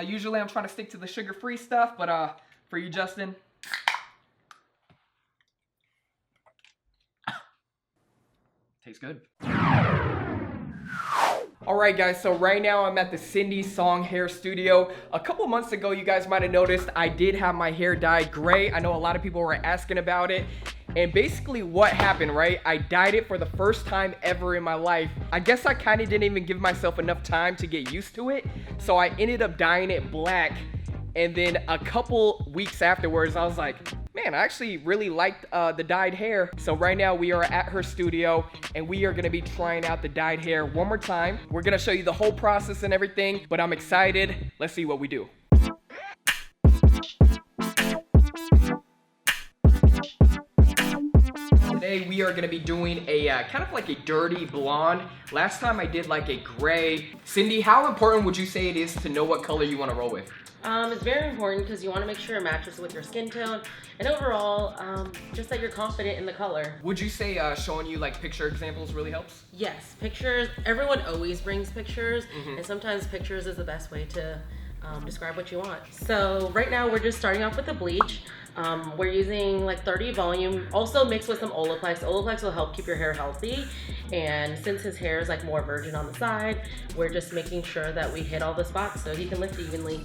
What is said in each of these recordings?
Usually I'm trying to stick to the sugar-free stuff, but for you, Justin. Tastes good. Alright guys, so right now I'm at the Cindy Song Hair Studio. A couple months ago, you guys might have noticed I did have my hair dyed gray. I know a lot of people were asking about it. And basically what happened, right? I dyed it for the first time ever in my life. I guess I kind of didn't even give myself enough time to get used to it. So I ended up dyeing it black. And then a couple weeks afterwards, I was like, man, I actually really liked the dyed hair. So right now we are at her studio and we are gonna be trying out the dyed hair one more time. We're gonna show you the whole process and everything, but I'm excited. Let's see what we do. Today we are gonna be doing a kind of like a dirty blonde. Last time I did like a gray. Cindy, how important would you say it is to know what color you wanna roll with? It's very important because you want to make sure it matches with your skin tone, and overall, just that you're confident in the color. Would you say showing you like picture examples really helps? Yes, pictures. Everyone always brings pictures, and sometimes pictures is the best way to describe what you want. So right now we're just starting off with the bleach. We're using like 30 volume, also mixed with some Olaplex. Olaplex will help keep your hair healthy. And since his hair is like more virgin on the side, we're just making sure that we hit all the spots so he can lift evenly.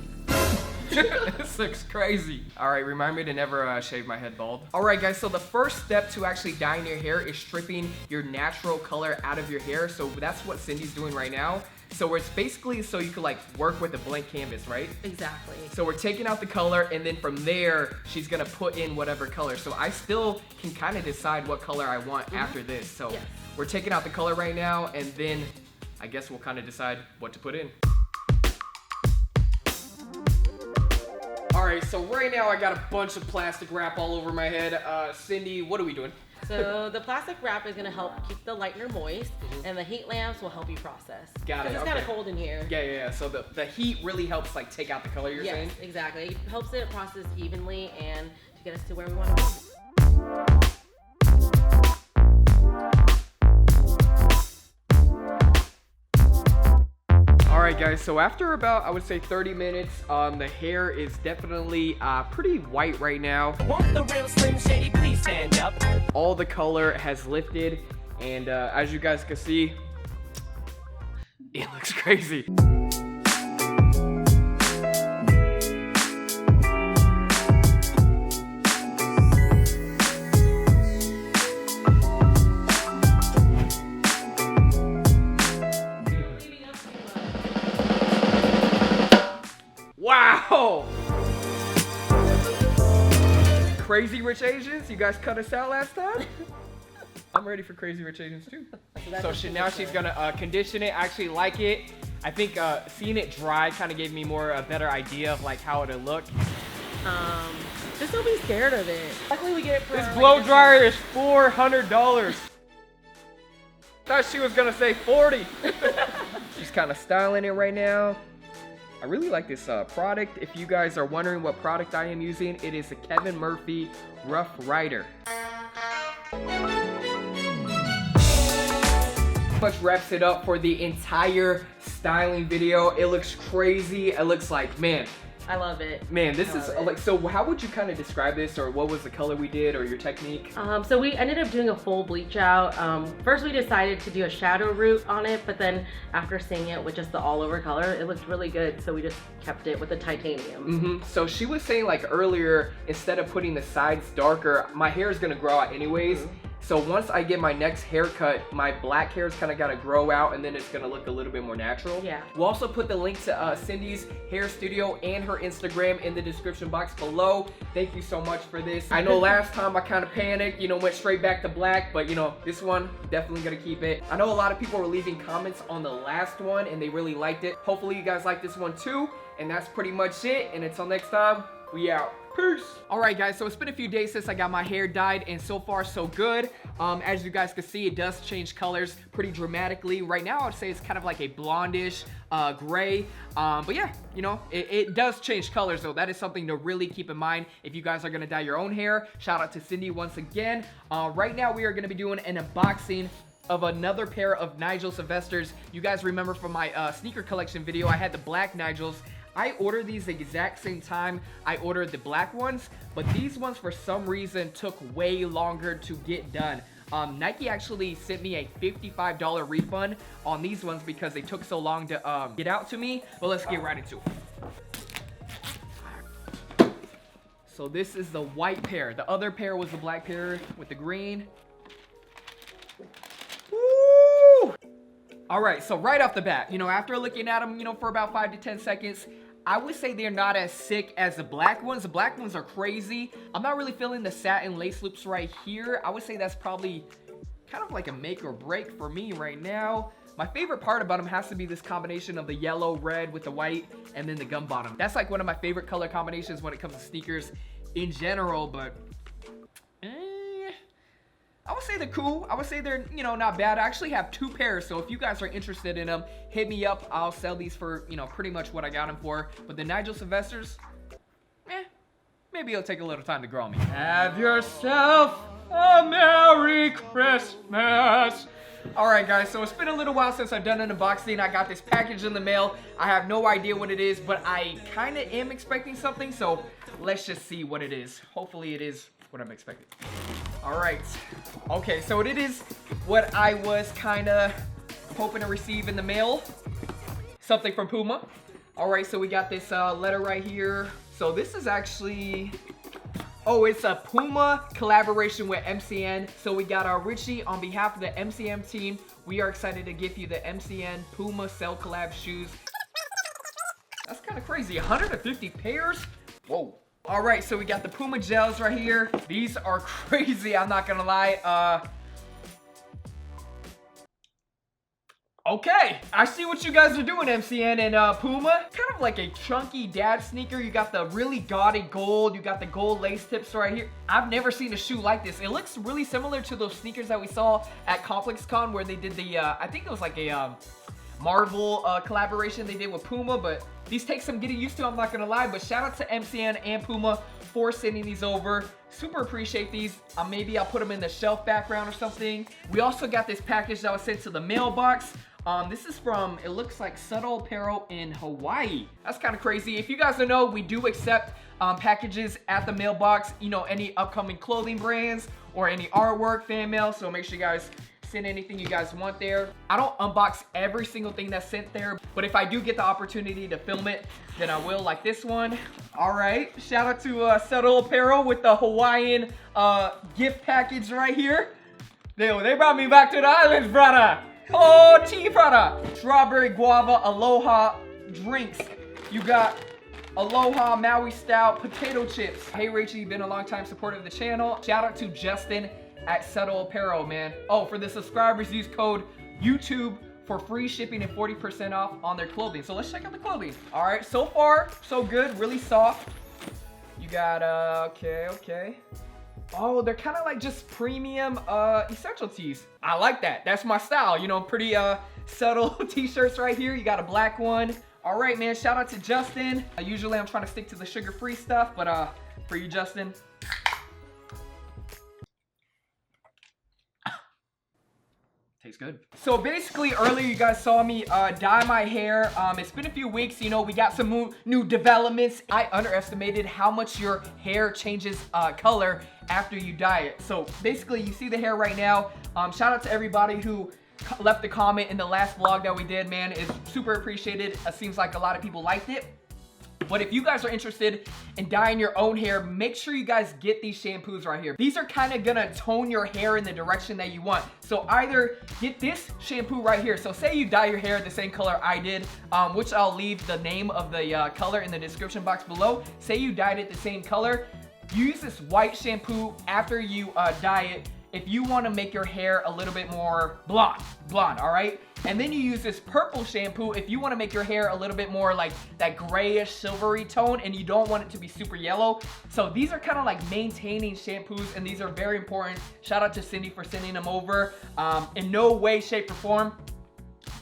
This looks crazy. All right, remind me to never shave my head bald. All right, guys, so the first step to actually dyeing your hair is stripping your natural color out of your hair. So that's what Cindy's doing right now. So it's basically so you can like work with a blank canvas, right? Exactly. So we're taking out the color and then from there, she's gonna put in whatever color. So I still can kind of decide what color I want after this. So yes. We're taking out the color right now and then I guess we'll kind of decide what to put in. All right, so right now I got a bunch of plastic wrap all over my head. Cindy, what are we doing? So the plastic wrap is gonna help keep the lightener moist, and the heat lamps will help you process. Got it. It's kind of cold in here. Yeah. So the heat really helps like take out the color you're saying? Yes, exactly. It helps it process evenly and to get us to where we want to be. Alright guys, so after about, I would say 30 minutes, the hair is definitely pretty white right now. Want the real Slim Shady, please stand up. All the color has lifted, and as you guys can see, it looks crazy. Wow! Crazy Rich Asians, you guys cut us out last time? I'm ready for Crazy Rich Asians too. So now she's gonna condition it. I actually like it. I think seeing it dry kind of gave me a better idea of like how it'll look. Just don't be scared of it. Luckily we get it for This blow dryer is $400. Thought she was gonna say 40. She's kind of styling it right now. I really like this product. If you guys are wondering what product I am using, it is a Kevin Murphy Rough Rider. Much wraps it up for the entire styling video. It looks crazy. It looks like, man. I love it. Man, this is like, so how would you kind of describe this, or what was the color we did, or your technique? So we ended up doing a full bleach out. First we decided to do a shadow root on it, but then after seeing it with just the all over color, it looked really good. So we just kept it with the titanium. So she was saying like earlier, instead of putting the sides darker, my hair is gonna grow out anyways. So once I get my next haircut, my black hair is kind of gotta grow out and then it's gonna look a little bit more natural. Yeah. We'll also put the link to Cindy's hair studio and her Instagram in the description box below. Thank you so much for this. I know last time I kind of panicked, went straight back to black, but this one, definitely gonna keep it. I know a lot of people were leaving comments on the last one and they really liked it. Hopefully you guys like this one too. And that's pretty much it. And until next time, we out. Peace. All right, guys, so it's been a few days since I got my hair dyed, and so far so good. As you guys can see, it does change colors pretty dramatically. Right now, I would say it's kind of like a blondish gray, but yeah, it does change colors, though. That is something to really keep in mind if you guys are gonna dye your own hair. Shout out to Cindy once again. Right now, we are gonna be doing an unboxing of another pair of Nigel Sylvester's. You guys remember from my sneaker collection video, I had the black Nigels. I ordered these the exact same time I ordered the black ones, but these ones for some reason took way longer to get done. Nike actually sent me a $55 refund on these ones because they took so long to get out to me. But let's get right into it. So this is the white pair. The other pair was the black pair with the green. Woo! All right, so right off the bat, you know, after looking at them, you know, for about 5 to 10 seconds, I would say they're not as sick as the black ones. The black ones are crazy. I'm not really feeling the satin lace loops right here. I would say that's probably kind of like a make or break for me right now. My favorite part about them has to be this combination of the yellow, red with the white, and then the gum bottom. That's like one of my favorite color combinations when it comes to sneakers in general, but I would say they're cool. I would say they're, you know, not bad. I actually have 2 pairs, so if you guys are interested in them, hit me up. I'll sell these for, you know, pretty much what I got them for. But the Nigel Sylvesters, maybe it'll take a little time to grow on me. Have yourself a Merry Christmas. All right, guys, so it's been a little while since I've done an unboxing. I got this package in the mail. I have no idea what it is, but I kind of am expecting something, so let's just see what it is. Hopefully it is what I'm expecting. All right. Okay, so it is what I was kind of hoping to receive in the mail. Something from Puma. All right, so we got this letter right here. So this is actually... Oh, it's a Puma collaboration with MCN. So we got our Richie on behalf of the MCN team. We are excited to give you the MCN Puma Cell Collab shoes. That's kind of crazy. 150 pairs? Whoa. All right, so we got the Puma gels right here. These are crazy, I'm not gonna lie. Okay, I see what you guys are doing, MCN and Puma. Kind of like a chunky dad sneaker. You got the really gaudy gold. You got the gold lace tips right here. I've never seen a shoe like this. It looks really similar to those sneakers that we saw at ComplexCon where they did the, I think it was like a Marvel collaboration they did with Puma, but these take some getting used to, I'm not gonna lie. But shout out to MCN and Puma for sending these over. Super appreciate these. Maybe I'll put them in the shelf background or something. We also got this package that was sent to the mailbox. This is from, it looks like Subtle Apparel in Hawaii. That's kind of crazy. If you guys don't know, we do accept packages at the mailbox, you know, any upcoming clothing brands or any artwork, fan mail. So make sure you guys send anything you guys want there. I don't unbox every single thing that's sent there, but if I do get the opportunity to film it, then I will, like this one. All right, shout out to Subtle Apparel with the Hawaiian gift package right here. They brought me back to the islands, brother. Oh, tea, brother. Strawberry guava aloha drinks. You got Aloha Maui style potato chips. Hey Rachel, you've been a long time supporter of the channel. Shout out to Justin at Subtle Apparel, man. Oh, for the subscribers, use code YouTube for free shipping and 40% off on their clothing. So let's check out the clothing. All right, so far, so good, really soft. You got, okay. Oh, they're kind of like just premium essential tees. I like that. That's my style, you know, pretty subtle t-shirts right here. You got a black one. All right, man, shout out to Justin. Usually I'm trying to stick to the sugar-free stuff, but for you, Justin. Tastes good. So basically earlier you guys saw me dye my hair. It's been a few weeks, you know, we got some new developments. I underestimated how much your hair changes color after you dye it. So basically you see the hair right now. Shout out to everybody who left a comment in the last vlog that we did, man. It's super appreciated. It seems like a lot of people liked it. But if you guys are interested in dyeing your own hair, make sure you guys get these shampoos right here. These are kind of gonna tone your hair in the direction that you want. So either get this shampoo right here. So say you dye your hair the same color I did, which I'll leave the name of the color in the description box below. Say you dyed it the same color, use this white shampoo after you dye it if you want to make your hair a little bit more blonde, all right? And then you use this purple shampoo if you want to make your hair a little bit more like that grayish silvery tone and you don't want it to be super yellow. So these are kind of like maintaining shampoos, and these are very important. Shout out to Cindy for sending them over. In no way, shape, or form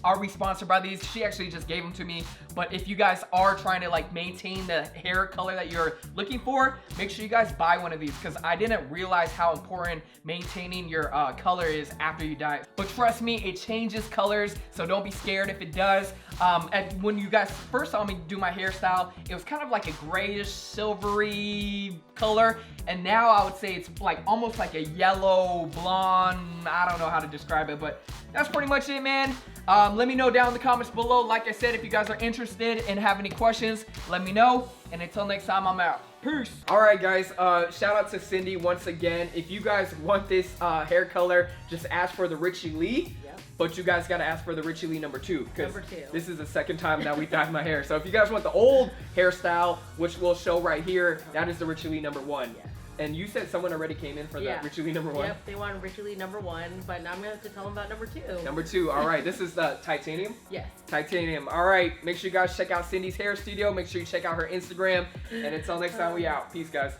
are we sponsored by these. She actually just gave them to me, But if you guys are trying to like maintain the hair color that you're looking for, make sure you guys buy one of these, because I didn't realize how important maintaining your color is after you dye it. But trust me, it changes colors, so don't be scared if it does. And when you guys first saw me do my hairstyle, it was kind of like a grayish, silvery color, and now I would say it's like almost like a yellow, blonde, I don't know how to describe it, but that's pretty much it, man. Let me know down in the comments below. Like I said, if you guys are interested and have any questions, let me know. And until next time, I'm out. Peace. All right, guys. Shout out to Cindy once again. If you guys want this hair color, just ask for the Richie Le. Yep. But you guys gotta ask for the Richie Le number 2, because Number 2. this is the second time that we dyed my hair. So if you guys want the old hairstyle, which we'll show right here, that is the Richie Le number 1. Yes. And you said someone already came in for the Richie Le number 1? Yep, they wanted Richie Le number 1, but now I'm gonna have to tell them about number 2. Number 2, all right. This is the titanium? Yes. Titanium. All right. Make sure you guys check out Cindy's hair studio. Make sure you check out her Instagram. And until next time, we out. Peace, guys.